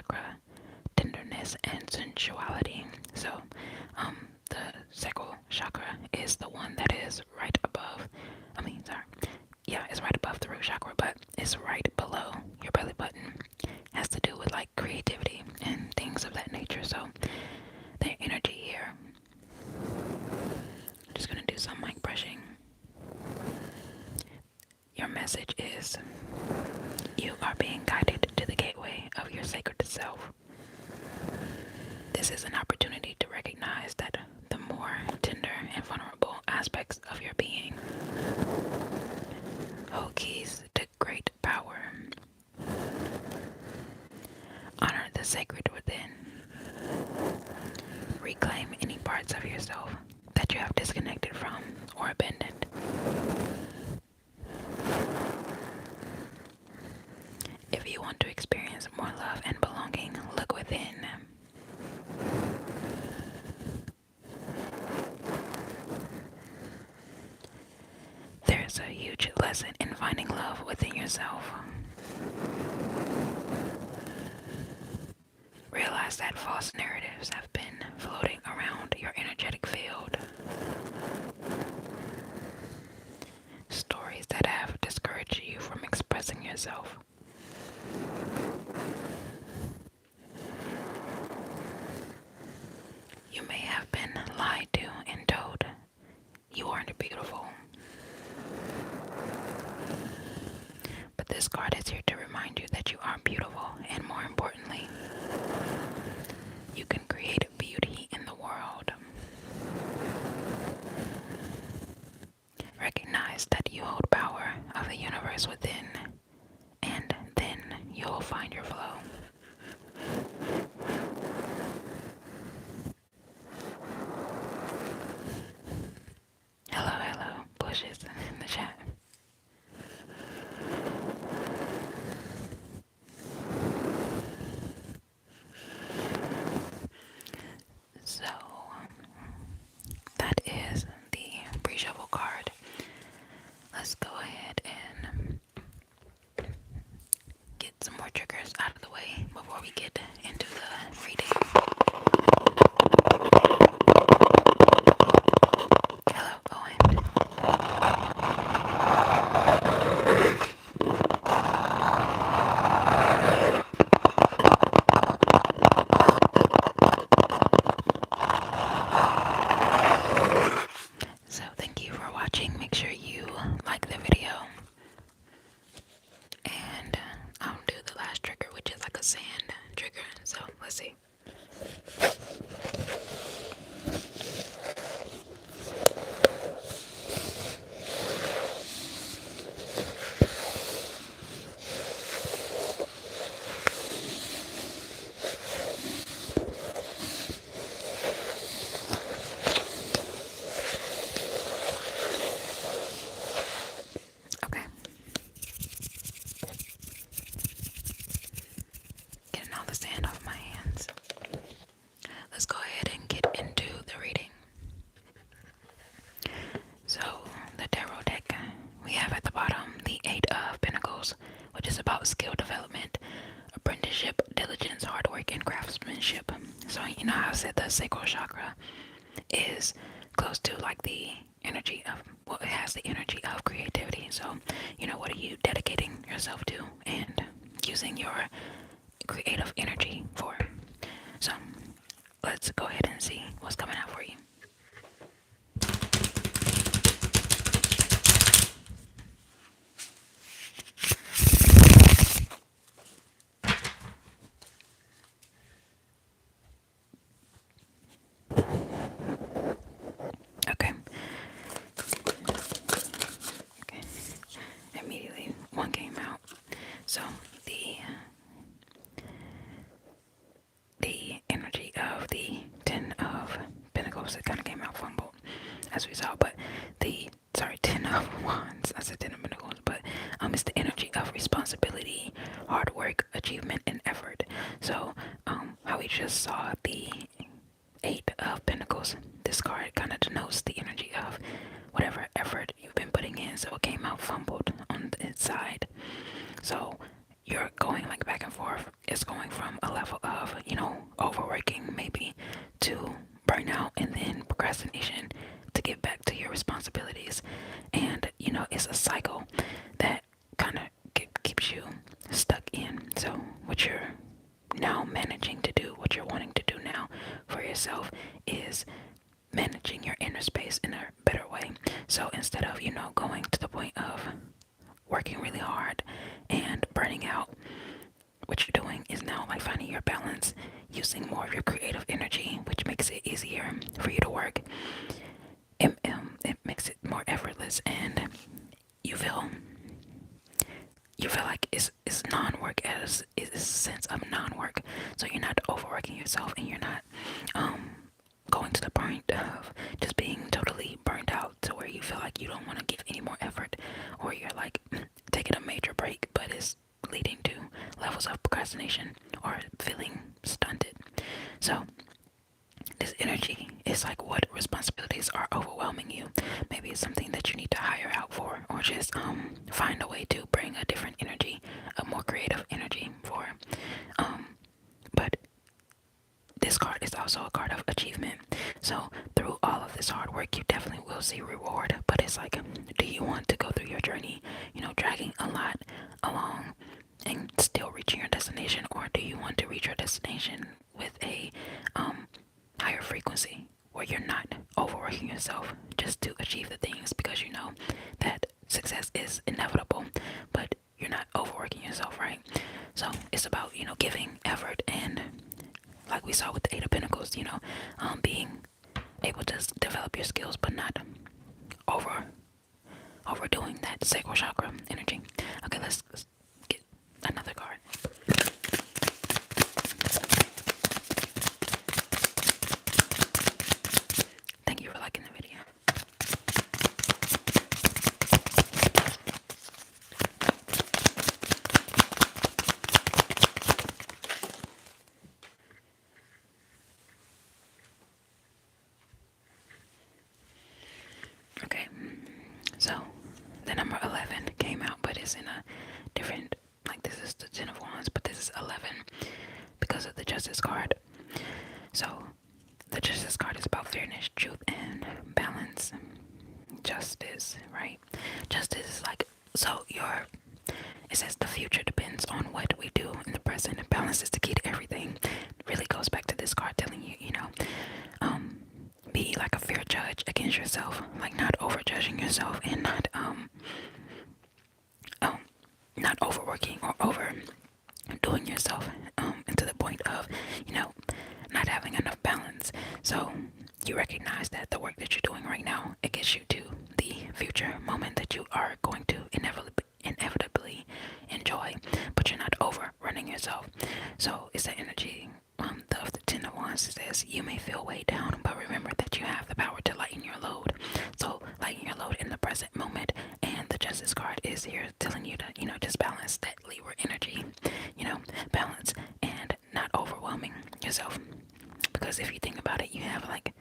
chakra, tenderness, and sensuality. So, the sacral chakra is the one that is right above. Sorry. Yeah, it's right above the root chakra, but it's right below your belly button. Has to do with like creativity and things of that nature. So, the energy here. I'm just gonna do some mic brushing. Your message is you are being guided to the gateway of your sacred self. This is an opportunity to recognize that the more tender and vulnerable aspects of your being hold keys to great power. Honor the sacred within. Reclaim any parts of yourself that you have disconnected from or abandoned. If you want to experience more love and belonging, look within. There's a huge lesson in finding love within yourself. Realize that false narratives have been floating around your energetic field. Stories that have discouraged you from expressing yourself. You may have been lied to and told you aren't beautiful. But this card is here to remind you that you are beautiful, and more importantly, you can create beauty in the world. Recognize that you hold power of the universe within, and then you'll find your flow. Hello, bushes in the chat. So, that is the pre-shuffle card. Let's go ahead and get some more triggers out of the way before we get into the reading. Hello, Owen. So thank you for watching. Make sure you like the video. And I'll do the last trigger, which is like a sand trigger. So let's see. Okay. Getting all the sand off my hands. Let's go ahead and get into the reading. So, the tarot deck, we have at the bottom the Eight of Pentacles, which is about skill development, apprenticeship, diligence, hard work, and craftsmanship. So, you know how I said the sacral chakra is close to like the energy of, well, it has the energy of creativity. So, what are you dedicating yourself to and using your creative energy for? So, let's go ahead and see what's coming out for you. Okay. Immediately one came out. So the energy of the Ten of Pentacles, it kind of came out fumbled, as we saw. But Ten of Wands. I said Ten of Pentacles, but it's the energy of responsibility, hard work, achievement, and effort. So how we just saw the Eight of Pentacles, this card kind of denotes the energy of whatever effort you've been putting in. So it came out fumbled on its side. So you're going like back and forth. It's going from a level overworking maybe to burnout and then procrastination to get back to your responsibilities. And, it's a cycle that kind of keeps you stuck in. So, what you're now managing to do, what you're wanting to do now for yourself is managing your inner space in a better way. So, instead of, going to the point of working really hard and burning out, what you're doing is now like finding your balance, using more of your creative energy, which makes it easier for you to work. It makes it more effortless, and you feel you feel like it's non-work, as is a sense of non-work. So you're not overworking yourself, and you're not going to the point of just being totally burnt out to where you feel like you don't want to give any more effort, or you're like taking a major break, but it's leading to levels of procrastination or feeling stunted. So this energy is like, what responsibilities are overwhelming you? Maybe it's something that you need to hire out for, or just find a way to bring a different energy, a more creative energy for. But this card is also a card of achievement. So through all of this hard work, you definitely will see reward. But it's like, do you want to go through your journey, dragging a lot along and still reaching your destination, or do you want to reach your destination with a higher frequency where you're not overworking yourself just to achieve the things, because you know that success is inevitable, but you're not overworking yourself, right? So it's about, giving effort, and like we saw with the Eight of Pentacles, being able to develop your skills, but not over overdoing that sacral chakra energy. Okay, let's get another card. Thank you for liking the video. Okay, so the number 11 came out, but it's in a different, like, this is the 10 of Wands, but this is 11 because of the Justice card. So the Justice card is about fairness, truth, and balance. Justice, right? Justice is like, so it says the future depends on what we do in the present, and balance is the key to everything. It really goes back to this card telling you, be like a fair judge against yourself, like not overjudging yourself, and not overworking or overdoing yourself, and to the point of, not having enough balance. So you recognize that the work that you're doing right now, it gets you to the future moment that you are going to inevitably enjoy, but you're not overrunning yourself. So it's the energy of the 10 of Wands. Says you may feel weighed down, but remember that you have the power to lighten your load. So lighten your load in the present moment, and the Justice card is here telling you to, just balance that Libra energy, balance and not overwhelming yourself. Because if you think about it, you have like,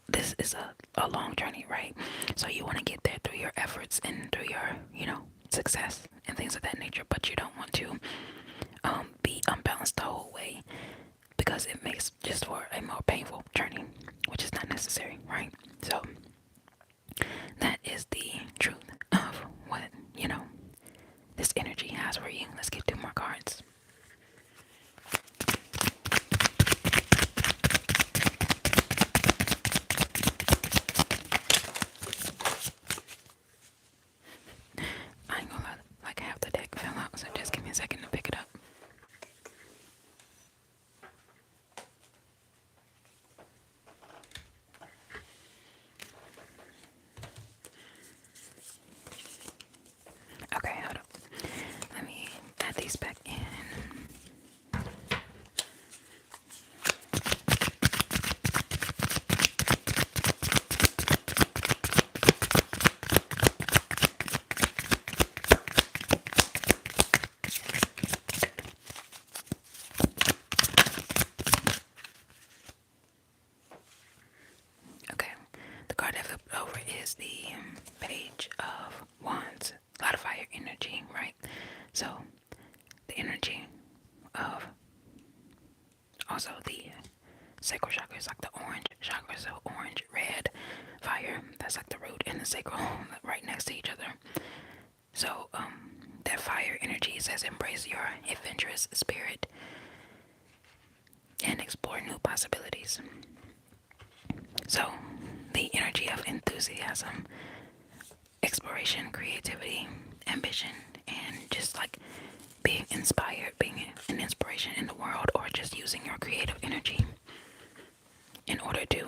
this is a long journey, right? So you want to get there through your efforts and through your, success and things of that nature, but you don't want to be unbalanced the whole way, because it makes just for a more painful journey, which is not necessary, right? So that is the truth of what, this energy has for you. Let's get 2 more cards. I ain't gonna lie, like half the deck fell out, so just give me a second to pick it up. Okay, hold up. Let me add these back in. Okay, the card I flipped over is the Page of Wands. A lot of fire energy, right? So the energy of Also, the sacral chakra is like the orange chakra, so orange, red, fire. That's like the root and the sacral right next to each other. So, that fire energy says embrace your adventurous spirit and explore new possibilities. So, the energy of enthusiasm, exploration, creativity, ambition, and just like being inspired, being an inspiration in the world, or just using your creative energy in order to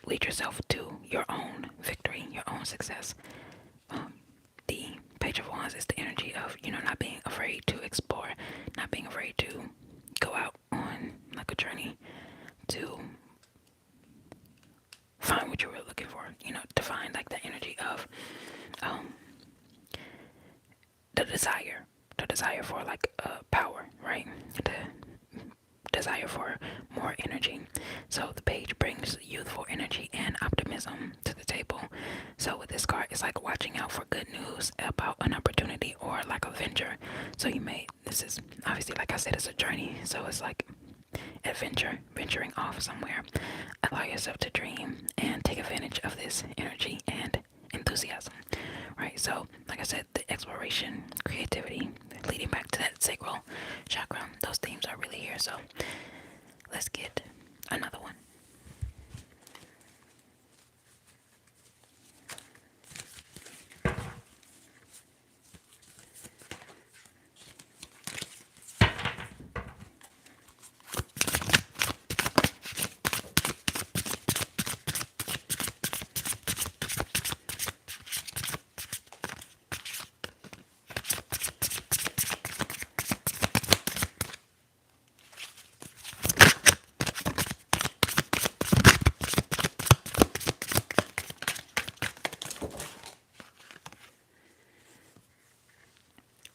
lead yourself to your own victory, your own success. The Page of Wands is the energy of, not being afraid to explore, not being afraid to go out on like a journey to find what you were looking for, to find like the energy of the desire for like power, right? The desire for more energy. So the page brings youthful energy and optimism to the table. So with this card, it's like watching out for good news about an opportunity or like a venture. So this is obviously, like I said, it's a journey. So it's like adventure, venturing off somewhere. Allow yourself to dream and take advantage of this energy and enthusiasm, right? So, like I said, the exploration, creativity, leading back to that sacral chakra, those themes are really here. So, let's get another one.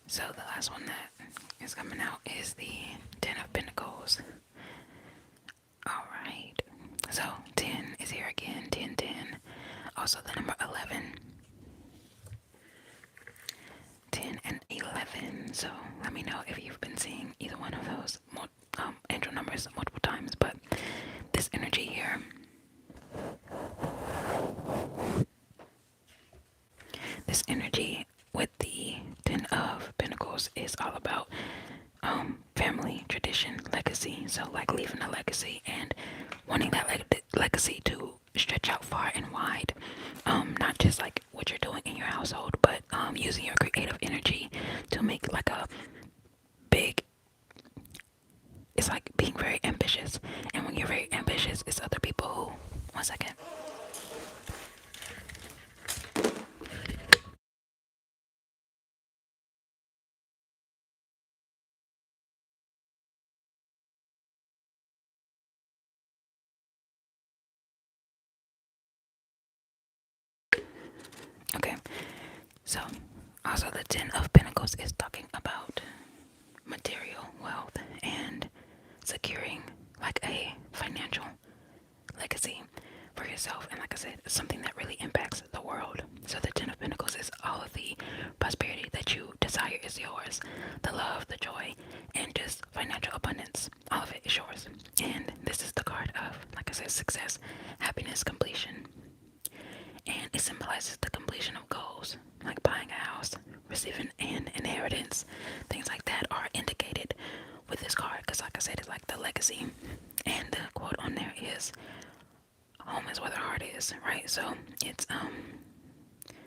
So the last one that is coming out is the Ten of Pentacles. Alright. So 10 is here again. 10, 10. Also the number 11. 10 and 11. So let me know if you've been seeing either one of those angel numbers multiple times. But this energy here, this energy with the Ten of Pentacles is all about family, tradition, legacy. So like leaving a legacy and wanting that legacy to stretch out far and wide. Not just like what you're doing in your household, but using your creative energy to make like a big, it's like being very ambitious. And when you're very ambitious, it's other people who, one second. Okay, so also the Ten of Pentacles is talking about material wealth and securing like a financial legacy for yourself. And like I said, it's something that really impacts the world. So the Ten of Pentacles is all of the prosperity that you desire is yours. The love, the joy, and just financial abundance. All of it is yours. And this is the card of, like I said, success, happiness, completion. And it symbolizes the completion of goals, like buying a house, receiving an inheritance. Things like that are indicated with this card, because like I said, it's like the legacy. And the quote on there is, home is where the heart is, right? So it's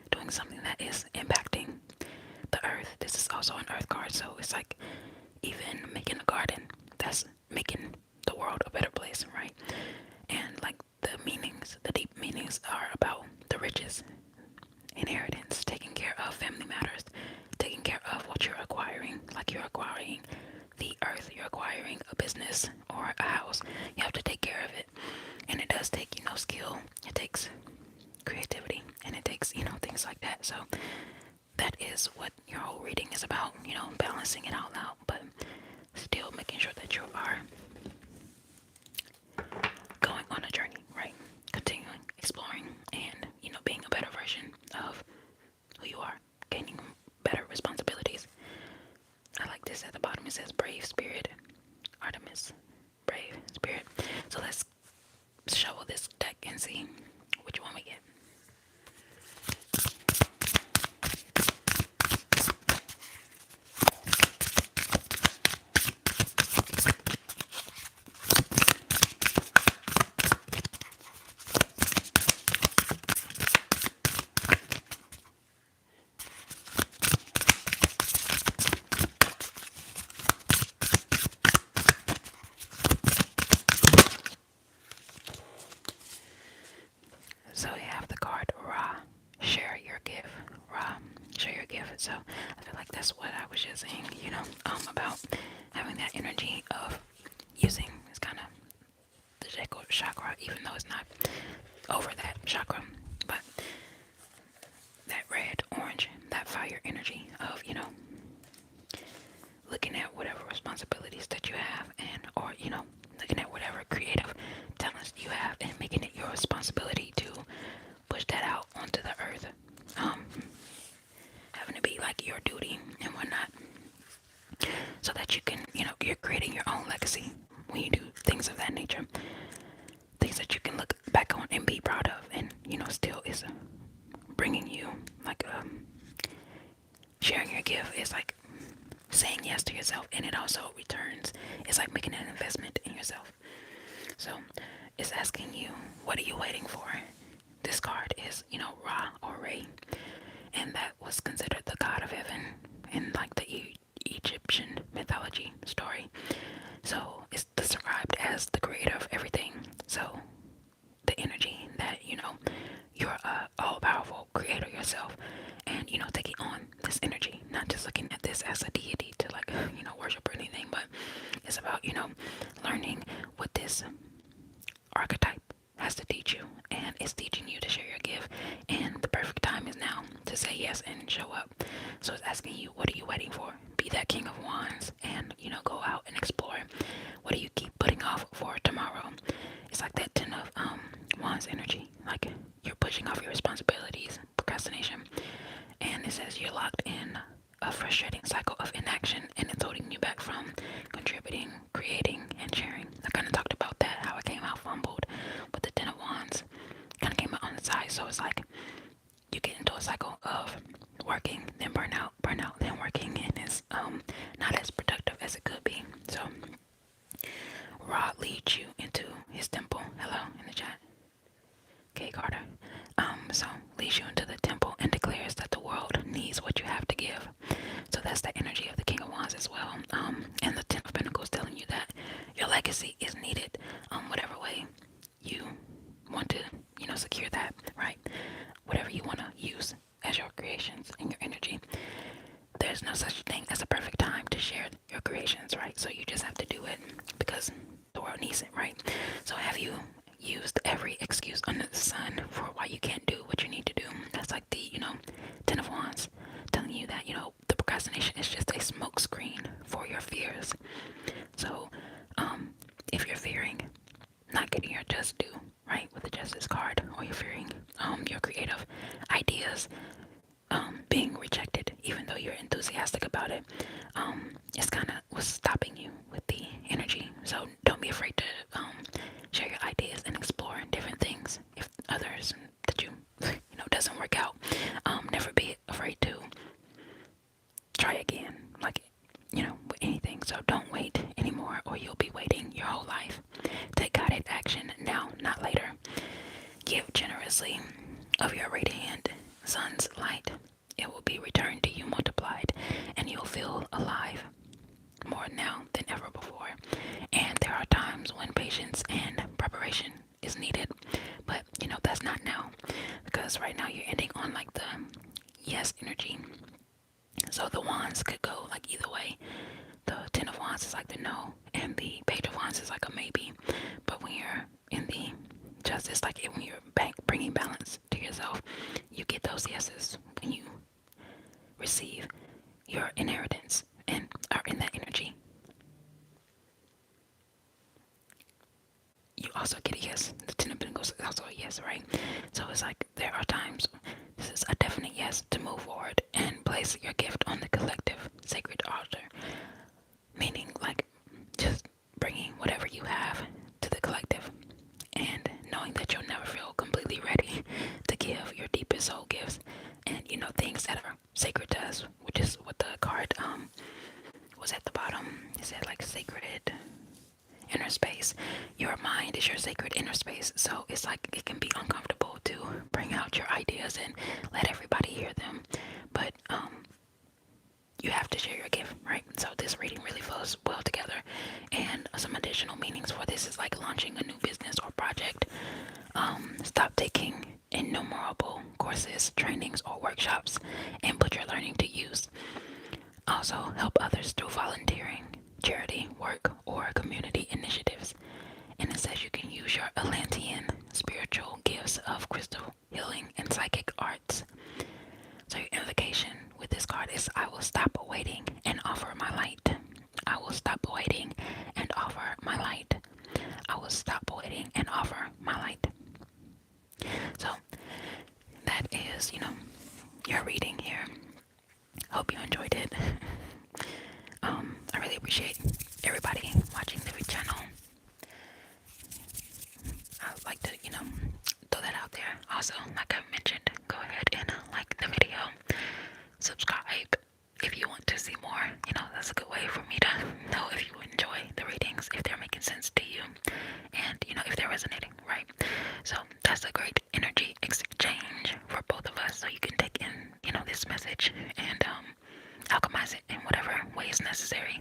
doing something that is impacting the earth. This is also an earth card, so it's like even making a garden, that's making the world a better place, right? And like the meanings, the deep meanings are about the riches, inheritance, taking care of family matters, taking care of what you're acquiring. Like you're acquiring the earth, you're acquiring a business or a house. You have to take care of it. And it does take, skill. It takes creativity, and it takes, things like that. So that is what your whole reading is about, balancing it all out, but still making sure that you are going on a journey, right? Continuing, exploring, and, being a better version of who you are, gaining better responsibilities. I like this at the bottom. It says, I feel like that's what I was just saying, about having that energy of using is kind of the chakra, even though it's not over that chakra, but that red, orange, that fire energy of, looking at whatever responsibilities that you have and, or, looking at whatever creative talents you have and making it your responsibility to push that out onto the earth. Um, Having to be like your duty and whatnot, so that you can, you're creating your own legacy when you do things of that nature. Things that you can look back on and be proud of, and, still is bringing you, like, sharing your gift is like saying yes to yourself, and it also returns. It's like making an investment in yourself. So it's asking you, what are you waiting for? This card is, Ra or Ray, and that was considered the god of heaven in like the Egyptian mythology story. So it's described as the creator of everything. So the energy that, you're a all-powerful creator yourself, and, taking on this energy, not just looking at this as a deity to, like, worship or anything, but it's about, learning what this archetype has to teach you, and it's teaching you to share your gift, and the perfect time is now to say yes and show up. So it's asking you, what are you waiting for? Be that king of wands, and, go out and explore. What do you keep putting off for tomorrow? It's like that 10 of wands energy, like you're pushing off your responsibilities, procrastination, and it says you're locked in a frustrating cycle of inaction, and it's holding you back from contributing, creating, and sharing. I kind of talked about that, how I came out fumbled with the 10 of wands, kind of came out on the side. So it's like you get into a cycle of working, then burnout, then working, and it's not as productive as it could be. So Ra leads you into his temple. Hello in the chat. Okay, Carter. So leads you into the temple and declares that the world needs what you have to give. So that's the energy of the King of Wands as well. And the Ten of Pentacles telling you that your legacy is needed, whatever way you want to, secure that, right? Whatever you want to use as your creations and your energy. There's no such thing as a perfect time to share your creations, right? So you just have to do it because the world needs it, right? So have you used every excuse under the sun for why you can't do what you need to do? That's like the, Ten of Wands telling you that, the procrastination is just a smoke screen for your fears. So, if you're fearing not getting your just due, right, with the Justice card, or you're fearing, your creative ideas, being rejected, even though you're enthusiastic about it, it's kind of what's stopping you with the energy. So don't be afraid to share your ideas and explore different things. If others that doesn't work out, never be afraid to try again, like, with anything. So don't wait anymore, or you'll be waiting your whole life. Take guided action now, not later. Give generously of your radiant sun's light. It will be returned to you multiplied, and you'll feel alive more now than ever before. And there are times when patience and preparation is needed, but that's not now, because right now you're ending on like the yes energy. So the wands could go like either way. The 10 of wands is like the no, and the page of wands is like a maybe. But when you're in the justice, like when you're bringing balance to yourself, you get those yeses when you receive your inheritance and are in that energy. You also get a yes. The 10 of Pentacles is also a yes, right? So it's like there are times, this is a definite yes to move forward and place your gift on the collective sacred altar. Meaning, like, just bringing whatever you have to the collective, and knowing that you'll never feel completely ready to give your deepest soul gifts, and things that are sacred to us, which is what the card was at the bottom. It said like sacred inner space. Your mind is your sacred inner space. So it's like it can be uncomfortable to bring out your ideas and let everybody hear them, but you have to share your gift, right? So this reading really flows well together, and some additional meanings for this is like launching a new business or project. Stop taking innumerable courses, trainings, or workshops, and put your learning to use. also help others through volunteering, charity work, or community initiatives. And it says you can use your Atlantean spiritual gifts of crystal healing and psychic arts. So your invocation with this card is I will stop waiting and offer my light. I will stop waiting and offer my light. I will stop waiting and offer my light. So that is, your reading here. Hope you enjoyed it. I really appreciate everybody watching the channel. I would like to, throw that out there. Also, like I mentioned, go ahead and like the video. Subscribe if you want to see more. That's a good way for me to know if you enjoy the readings, if they're making sense to you, and, if they're resonating, right? So that's a great energy exchange for both of us. So you can take in, this message and alchemize it in whatever way is necessary